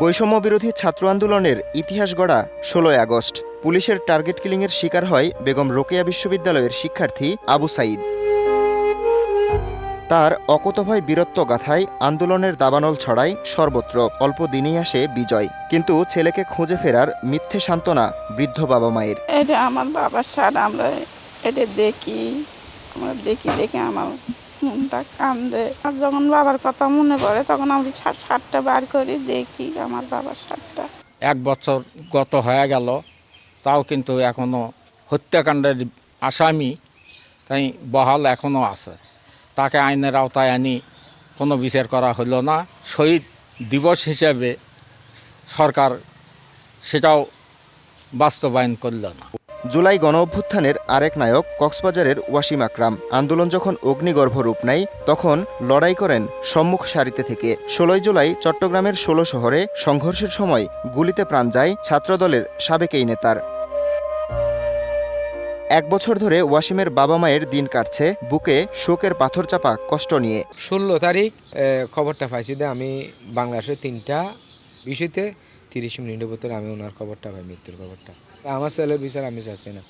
বৈষম্য বিরোধী ছাত্র আন্দোলনের ইতিহাস গড়া ১৬ই আগস্ট পুলিশের টার্গেট কিলিংয়ের শিকার হয় বেগম রোকেয়া বিশ্ববিদ্যালয়ের শিক্ষার্থী আবু সাঈদ। তার অকুতোভয় বীরত্ব গাথায় আন্দোলনের দাবানল ছড়ায় সর্বত্র। অল্প দিনেই আসে বিজয়, কিন্তু ছেলেকে খুঁজে ফেরার মিথ্যে সান্ত্বনা বৃদ্ধ বাবা মায়ের। এটা আমার বাবার সার, আমরা এটা দেখি দেখে আমার মনটা কান্দে। আর যখন বাবার কথা মনে পড়ে তখন আমি শার্টটা বার করি, দেখি আমার বাবার শার্টটা। ১ বছর গত হয়ে গেল, তাও কিন্তু এখনো হত্যাকাণ্ডের আসামি তাই বহাল এখনো আছে। তাকে আইনের আওতায় আনি কোনো বিচার করা হলো না। শহীদ দিবস হিসেবে সরকার সেটাও বাস্তবায়ন করল না। জুলাই গণ অভ্যুত্থানের আরেক নায়ক কক্সবাজারের ওয়াসিম আকরাম। আন্দোলন যখন অগ্নিগর্ভ রূপ নেয় তখন লড়াই করেন সম্মুখ সারিতে থেকে। ১৬ই জুলাই চট্টগ্রামের ১৬ শহরে সংঘর্ষের সময় গুলিতে প্রাণ যায় ছাত্রদলের সাবেক এই নেতার। ১ বছর ধরে ওয়াসিমের বাবা মায়ের দিন কাটছে বুকে শোকের পাথর চাপা কষ্ট নিয়ে। ১৬ তারিখ খবরটা পাইছি যে আমি বাংলাদেশের ৩টা বিষয়তে ৩০ মিনিটের ভিতরে আমি ওনার খবরটা পাই, মৃত্যুর খবরটা। আমার ছেলের বিচার আমি চাচ্ছি না।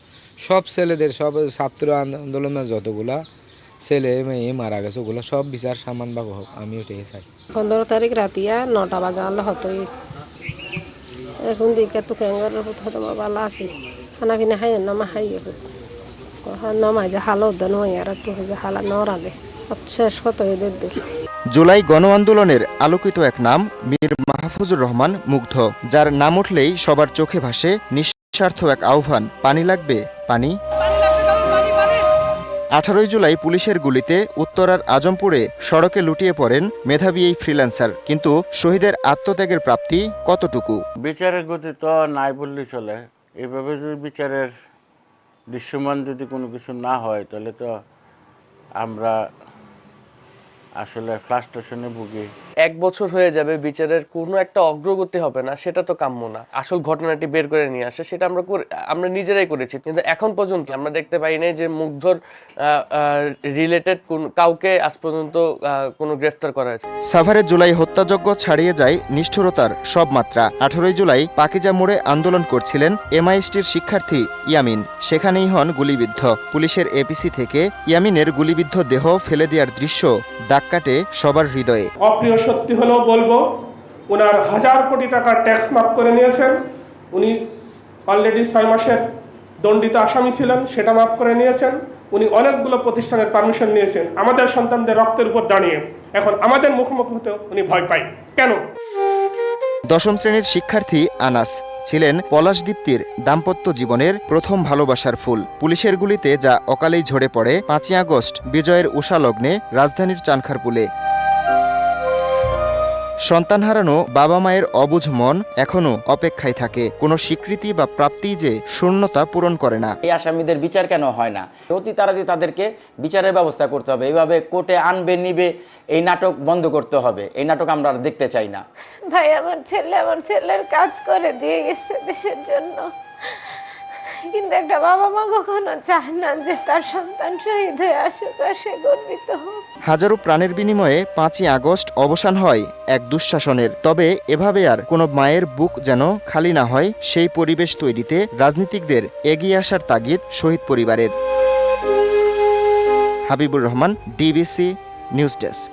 সব ছেলেদের, সব ছাত্র আন্দোলনের যতগুলা ছেলে মেয়ে মারা গেছে ওগুলো সব বিচার সামানভাবে হোক, আমি ওটাই চাই। 15 তারিখ রাতিয়া 9টা বাজে আনলে হতোই। এখন দিকে তো ক্যাঙ্গারের হতো ভালো আছি, খানা পিনা খাই নামা খাইয়ে নামাই যে হালো উদ্যান হয়ে আর তো যে হালা নড়ালে শেষ কত এদের দূর। জুলাই গণ আন্দোলনের আলোকিত এক নাম মীর মাহফুজুর রহমান মুগ্ধ, যার নাম উঠলেই সবার চোখে ভাসে নিঃস্বার্থ এক আহ্বান, পানি লাগবে পানি। ১৮ই জুলাই পুলিশের গুলিতে উত্তরার আজমপুরে সড়কে লুটিয়ে পড়েন মেধাবী এই ফ্রিল্যান্সার। কিন্তু শহীদের আত্মত্যাগের প্রাপ্তি কতটুকু? বিচারের গতি তো নাই বললেই চলে। এভাবে যদি বিচারের দৃশ্যমান যদি কোনো কিছু না হয় তাহলে তো আমরা আসলে ফ্রাস্ট্রেশনে ভুগি। ১ বছর হয়ে যাবে, বিচারের কোনো একটা অগ্রগতি হবে না, সেটা তো কাম্য না। আসল ঘটনাটি বের করে নিয়ে আসে, সেটা আমরা নিজেরাই করেছি, কিন্তু এখন পর্যন্ত আমরা দেখতে পাই নাই যে মুগ্ধর রিলেটেড কাউকে আজ পর্যন্ত কোনো গ্রেফতার করা হয়েছে। সাভারের জুলাই হত্যাযজ্ঞ ছাড়িয়ে যায় নিষ্ঠুরতার সব মাত্রা। ১৮ই জুলাই পাকিজা মোড়ে আন্দোলন করছিলেন এমআইএসটির শিক্ষার্থী ইয়ামিন, সেখানেই হন গুলিবিদ্ধ। পুলিশের এপিসি থেকে ইয়ামিনের গুলিবিদ্ধ দেহ ফেলে দেওয়ার দৃশ্য দাগ কাটে সবার হৃদয়ে। অপ্রিয় সত্যি হলেও বলবো, ওনার ১,০০০ কোটি টাকার ট্যাক্স মাফ করে নিয়েছেন। উনি অলরেডি ৬ মাসের দণ্ডিত আসামি ছিলেন, সেটা মাফ করে নিয়েছেন। উনি অনেকগুলো প্রতিষ্ঠানের পারমিশন নিয়েছেন আমাদের সন্তানদের রক্তের উপর দাঁড়িয়ে। এখন আমাদের মুখোমুখি হতে উনি ভয় পায় কেন? ১০ম শ্রেণীর শিক্ষার্থী আনাস ছিলেন পলাশদীপ্তির দাম্পত্য জীবনের প্রথম ভালোবাসার ফুল। পুলিশের গুলিতে যা অকালেই ঝরে পড়ে ৫ই আগস্ট বিজয়ের উষালগ্নে রাজধানীর চানখারপুলে। সন্তান হারানো বাবা মায়ের অবুঝ মন এখনো অপেক্ষায় থাকে। কোনো স্বীকৃতি বা প্রাপ্তি যে শূন্যতা পূরণ করে না। এই আসামিদের বিচার কেন হয় না? অতি তাড়াতাড়ি তাদেরকে বিচারের ব্যবস্থা করতে হবে। এইভাবে কোর্টে আনবে নিবে এই নাটক বন্ধ করতে হবে। এই নাটক আমরা আর দেখতে চাই না। ভাই আমার ছেলের কাজ করে দিয়ে গেছে দেশের জন্য, কিন্তু একটা বাবা মা কখনো চায় না যে তার সন্তান শহীদ হয়ে আসুক আর সে গর্বিত হোক। হাজারো প্রাণের বিনিময়ে ৫ই আগস্ট অবসান হয় এক দুঃশাসনের। তবে এভাবে আর কোনো মায়ের বুক যেন খালি না হয়, সেই পরিবেশ তৈরিতে রাজনীতিকদের এগিয়ে আসার তাগিদ শহীদ পরিবারের। Habibur Rahman, DBC news desk.